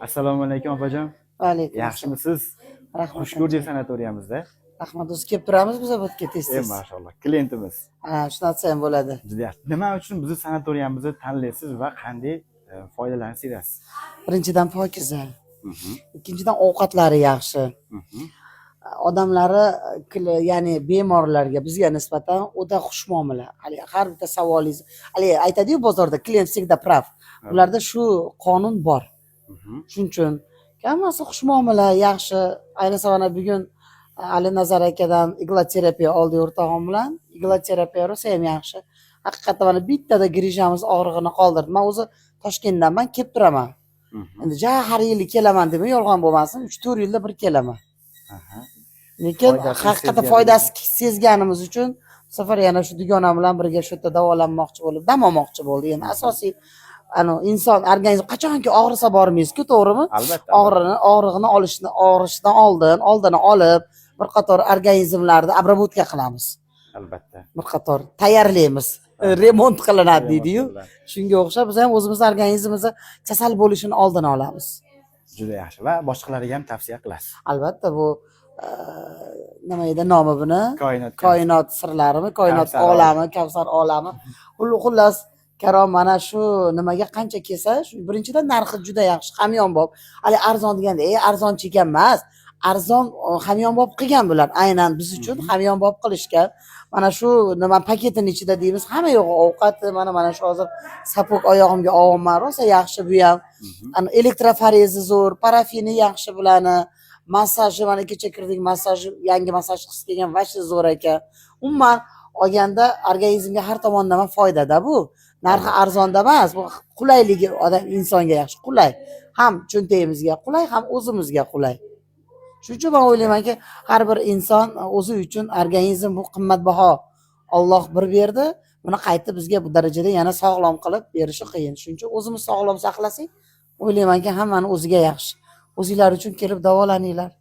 Assalomu alaykum opajon. Alaykum assalom. Yaxshimisiz? Rahmat. Xush ko'rdik sanatoriyamizda. Rahmat, o'zi kelib turamiz biz bu yerga tez-tez. Mashalloh, klientimiz. Ha, shuni aytsa ham bo'ladi. Juda yaxshi. Nima uchun bizni sanatoriyamizni tanlaysiz va qanday foydalarni sevasiz? Birinchidan pokiza. Ikkinchidan ovqatlari yaxshi. Odamlari ya'ni bemorlarga bizga nisbatan o'ta xushmuomala. Hali har bitta savolingiz, hali aytadi-yu bozorda klient всегда прав. Ularda shu qonun bor. Shuning uchun hammasi xushmuomala, yaxshi. Ayniqsa mana bugun Ali Nazar akadan igloterapiya oldi o'rtog'im bilan. Igloterapiya rosa ham yaxshi. Haqiqatdan mana bittada grijamiz og'rig'ini qoldirdi. Men o'zi Toshkentdanman, kelib turaman. Endi har yili kelaman demay, yolg'on bo'lmasin, 3-4 yilda bir kelaman. Lekin haqiqatdan foydasi sezganimiz uchun bu safar yana shu dugonam bilan birga shu yerda davolanmoqchi bo'lib, dam olmoqchi bo'ldi. Endi asosiy inson organizmi qachonki og'risa bormaysiz-ku, to'g'rimi? Albatta. Og'rig'ini og'rishidan oldini olib, bir qator organizmlarni obработка qilamiz. Albatta. Bir qator tayyorlaymiz. Remont qilinadi deydi-yu. Shunga o'xshab biz ham o'zimiz organizmimizni kasal bo'lishini oldini olamiz. Juda yaxshi va boshqalarga ham tavsiya qilasiz. Albatta bu nima edi nomi buni? Koinot sirlarimi? Koinot olami, Kavsar olami. Xullas, Karom mana shu nimaga qancha kelsa, birinchidan narxi juda yaxshi, hamyonbop. Hali arzon deganda, arzonchi ekan emas. Arzon hamyonbop qilgan bular. Aynan biz uchun hamyonbop qilishgan. Mana shu nima paketining ichida deymiz, hamma yo'q ovqat, mana shu hozir sapok oyog'imga olman, rosa yaxshi bu ham. Elektroforezi zo'r, parafini yaxshi bularni. Massaji mana kecha kirdik, massaji, yangi massaj qilib kelgan, vashi zo'r ekan. Umuman olganda organizmga har tomondan foydada bu. Narxi arzonda emas, bu qulayligi insonga yaxshi, qulay. Ham cho'ntagimizga qulay, ham o'zimizga qulay. Shuning uchun men o'ylaymanki, har bir inson o'zi uchun organizm bu qimmatbaho. Alloh bir berdi, buni qaytib bizga bu darajada yana sog'lom qilib berishi qiyin. Shuning uchun o'zimiz sog'lom saqlasak, o'ylaymanki hammani o'ziga yaxshi. O'zinglar uchun kelib davolaninglar.